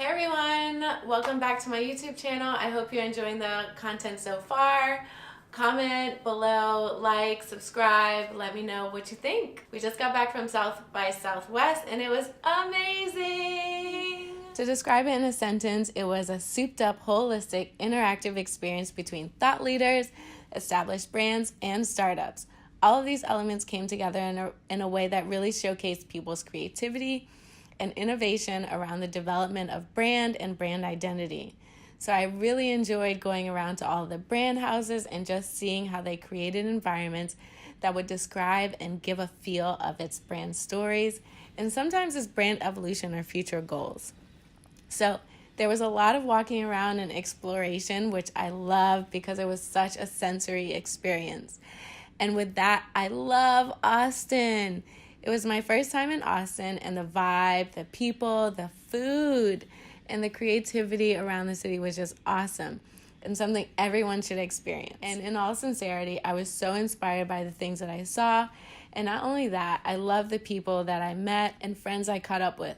Hey everyone, welcome back to my YouTube channel. I hope you're enjoying the content so far. Comment below, like, subscribe, let me know what you think. We just got back from South by Southwest and it was amazing. To describe it in a sentence, it was a souped up, holistic, interactive experience between thought leaders, established brands, and startups. All of these elements came together in a way that really showcased people's creativity and innovation around the development of brand and brand identity. So I really enjoyed going around to all the brand houses and just seeing how they created environments that would describe and give a feel of its brand stories and sometimes its brand evolution or future goals. So there was a lot of walking around and exploration, which I loved because it was such a sensory experience. And with that, I love Austin. It was my first time in Austin, and the vibe, the people, the food, and the creativity around the city was just awesome and something everyone should experience. And in all sincerity, I was so inspired by the things that I saw. And not only that, I love the people that I met and friends I caught up with.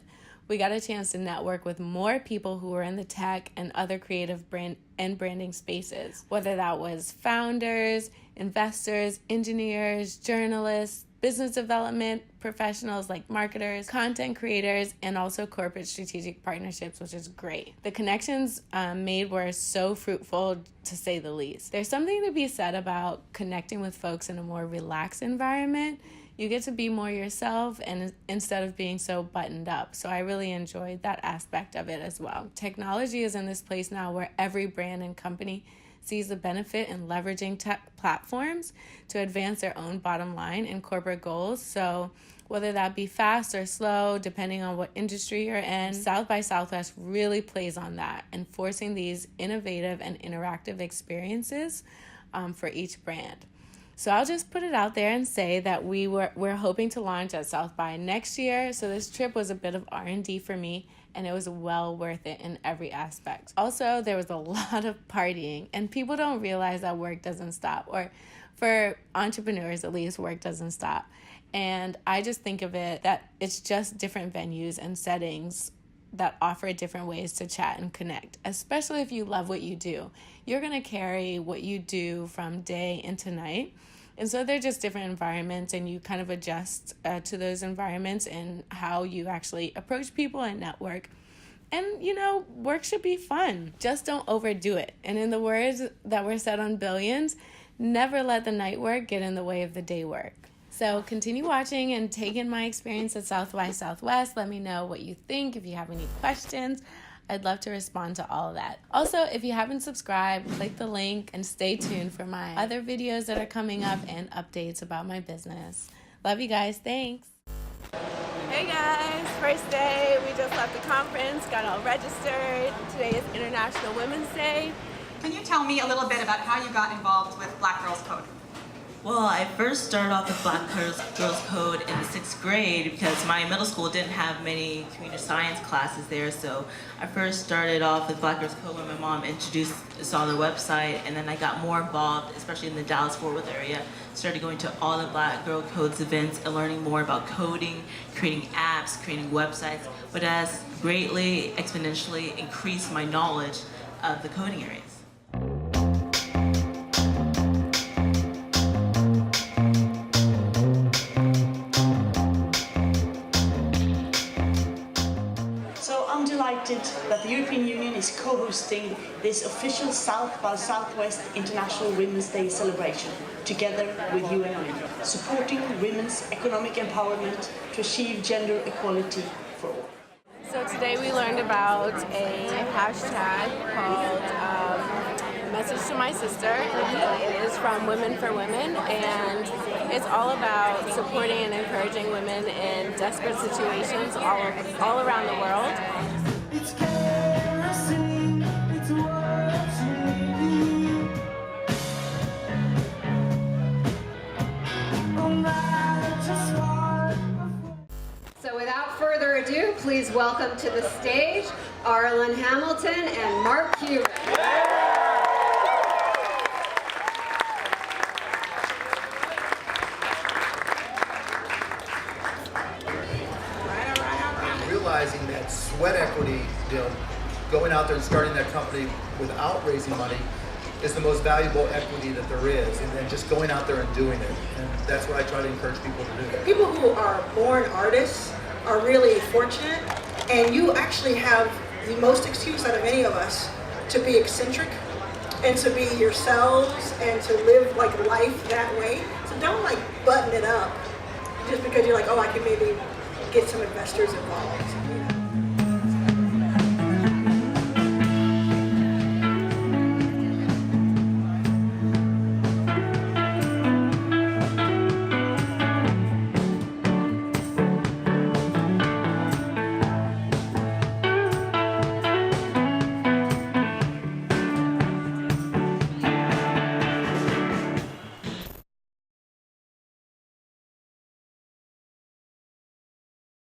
We got a chance to network with more people who were in the tech and other creative brand and branding spaces, whether that was founders, investors, engineers, journalists, business development professionals like marketers, content creators, and also corporate strategic partnerships, which is great. The connections made were so fruitful, to say the least. There's something to be said about connecting with folks in a more relaxed environment. You get to be more yourself and instead of being so buttoned up. So I really enjoyed that aspect of it as well. Technology is in this place now where every brand and company sees the benefit in leveraging tech platforms to advance their own bottom line and corporate goals. So whether that be fast or slow, depending on what industry you're in, South by Southwest really plays on that, enforcing these innovative and interactive experiences for each brand. So I'll just put it out there and say that we're hoping to launch at South by next year. So this trip was a bit of R&D for me, and it was well worth it in every aspect. Also, there was a lot of partying, and people don't realize that work doesn't stop, or for entrepreneurs at least, work doesn't stop. And I just think of it that it's just different venues and settings that offer different ways to chat and connect, especially if you love what you do. You're gonna carry what you do from day into night. And so they're just different environments, and you kind of adjust to those environments and how you actually approach people and network. And, work should be fun. Just don't overdo it. And in the words that were said on Billions, never let the night work get in the way of the day work. So continue watching and take in my experience at South by Southwest. Let me know what you think. If you have any questions, I'd love to respond to all of that. Also, if you haven't subscribed, click the link and stay tuned for my other videos that are coming up and updates about my business. Love you guys. Thanks. Hey guys, first day. We just left the conference, got all registered. Today is International Women's Day. Can you tell me a little bit about how you got involved with Black Girls Code? Well, I first started off with Black Girls Code in the 6th grade because my middle school didn't have many computer science classes there, so I first started off with Black Girls Code when my mom introduced us on the website, and then I got more involved, especially in the Dallas-Fort Worth area. Started going to all the Black Girl Codes events and learning more about coding, creating apps, creating websites, but has greatly, exponentially increased my knowledge of the coding areas. I'm delighted that the European Union is co-hosting this official South by Southwest International Women's Day celebration, together with you and I, supporting women's economic empowerment to achieve gender equality for all. So today we learned about a hashtag called Message to My Sister. It is from Women for Women, and it's all about supporting and encouraging women in desperate situations all around the world. So without further ado, please welcome to the stage Arlen Hamilton and Mark Cuban. Realizing that sweat equity going out there and starting that company without raising money is the most valuable equity that there is, and then just going out there and doing it. And that's what I try to encourage people to do. People who are born artists are really fortunate, and you actually have the most excuse out of any of us to be eccentric and to be yourselves and to live like life that way. So don't like button it up just because you're like, oh, I can maybe get some investors involved.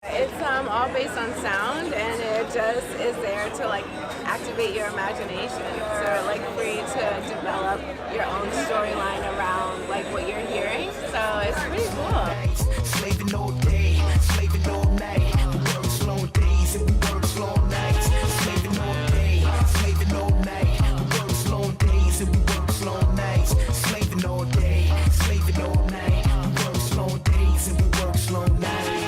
It's all based on sound, and it just is there to like activate your imagination. So like for you to develop your own storyline around like what you're hearing. So it's pretty cool. Slaving all day, slaving all night. We work slow days and we work slow nights. Slaving all day, slaving all night. We work slow days and we work slow nights. Slaving all day, slaving all night. We work slow days and we work slow nights.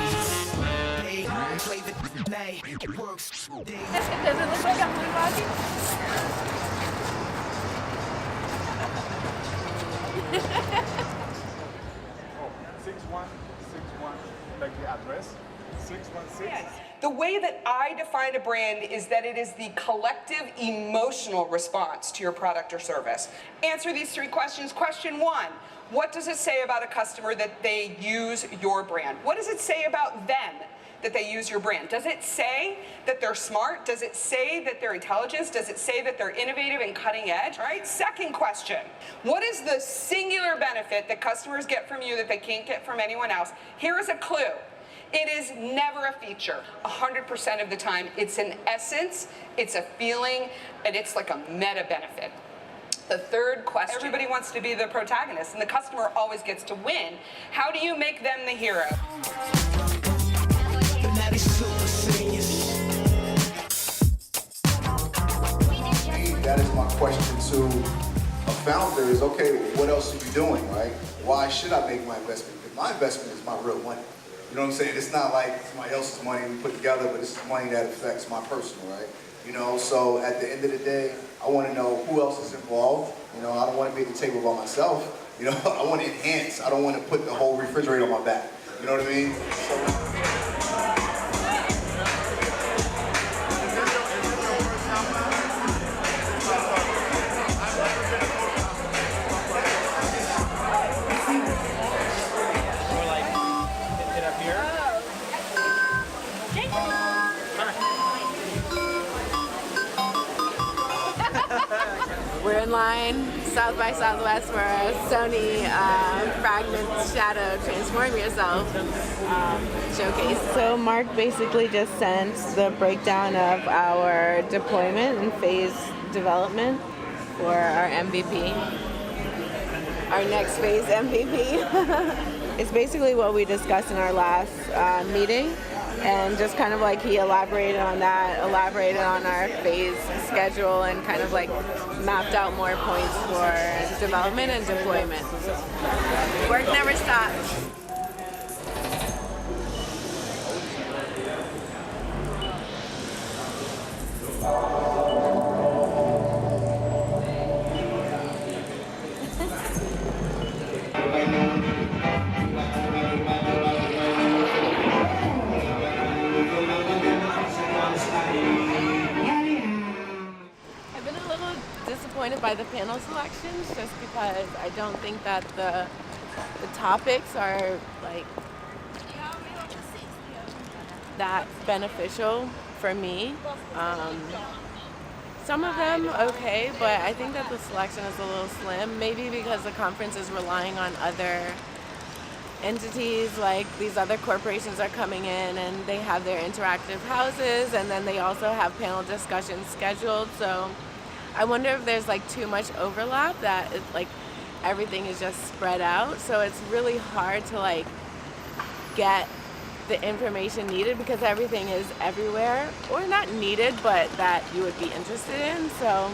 Slaving night, it works days. Does it look like I'm moonwalking? Oh, 6161, like the address, 616. Yes. The way that I define a brand is that it is the collective emotional response to your product or service. Answer these 3 questions. Question 1, what does it say about a customer that they use your brand? What does it say about them that they use your brand? Does it say that they're smart? Does it say that they're intelligent? Does it say that they're innovative and cutting edge? All right, second question. What is the singular benefit that customers get from you that they can't get from anyone else? Here is a clue. It is never a feature. 100% of the time, it's an essence, it's a feeling, and it's like a meta benefit. The third question, everybody wants to be the protagonist, and the customer always gets to win. How do you make them the hero? That is my question to a founder is, okay, what else are you doing, right? Why should I make my investment? Because my investment is my real money. You know what I'm saying? It's not like somebody else's money we put together, but it's money that affects my personal, right? You know, so at the end of the day, I want to know who else is involved. You know, I don't want to be at the table by myself. You know, I want to enhance. I don't want to put the whole refrigerator on my back. You know what I mean? We're in line, South by Southwest, for a Sony Fragment Shadow Transform Yourself showcase. So Mark basically just sent the breakdown of our deployment and phase development for our MVP. Our next phase MVP. It's basically what we discussed in our last meeting. And just kind of like he elaborated on that, elaborated on our phase schedule, and kind of like mapped out more points for development and deployment. Work never stops. By the panel selections, just because I don't think that the topics are like that beneficial for me. Some of them okay, but I think that the selection is a little slim, maybe because the conference is relying on other entities, like these other corporations are coming in and they have their interactive houses, and then they also have panel discussions scheduled. So I wonder if there's like too much overlap, that it, like everything is just spread out. So it's really hard to like get the information needed, because everything is everywhere, or not needed, but that you would be interested in. So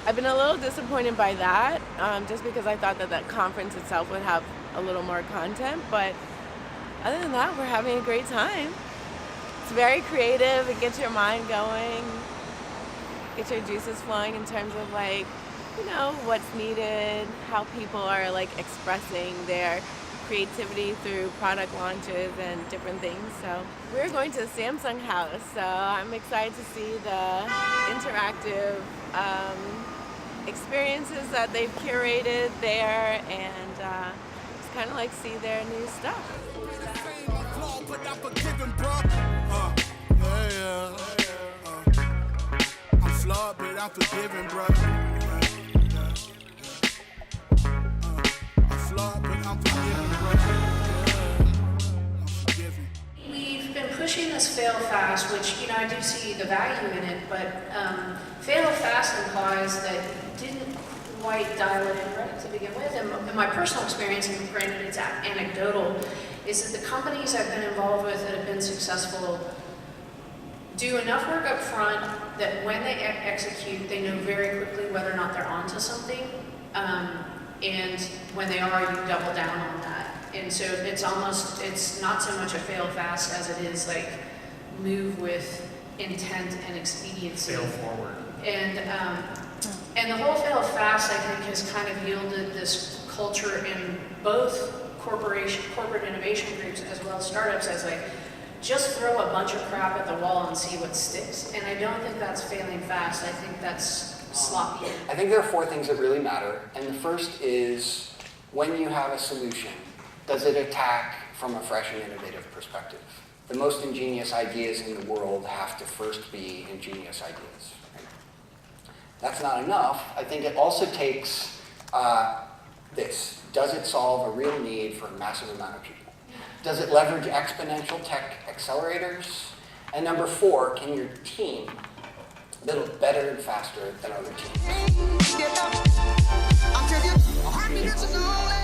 I've been a little disappointed by that, just because I thought that that conference itself would have a little more content. But other than that, we're having a great time. It's very creative. It gets your mind going, gets your juices flowing in terms of like, you know, what's needed, how people are like expressing their creativity through product launches and different things. So we're going to the Samsung house, so I'm excited to see the interactive experiences that they've curated there, and just kind of like see their new stuff. I'm flawed, but I'm forgiven, bro. I'm flawed, but I'm forgiven, bro. I'm forgiven. We've been pushing this fail fast, which, you know, I do see the value in it, but fail fast implies that you didn't quite dial it in right to begin with. And my personal experience, and granted it's anecdotal, is that the companies I've been involved with that have been successful do enough work up front that when they execute, they know very quickly whether or not they're onto something. And when they are, you double down on that. And so it's not so much a fail fast as it is like move with intent and expediency. Fail forward. And the whole fail fast, I think, has kind of yielded this culture in both corporate innovation groups as well as startups as like, just throw a bunch of crap at the wall and see what sticks. And I don't think that's failing fast. I think that's sloppy. I think there are 4 things that really matter. And the first is, when you have a solution, does it attack from a fresh and innovative perspective? The most ingenious ideas in the world have to first be ingenious ideas. Right? That's not enough. I think it also takes this. Does it solve a real need for a massive amount of people? Does it leverage exponential tech accelerators? And number 4, can your team build it better and faster than other teams? Happiness is only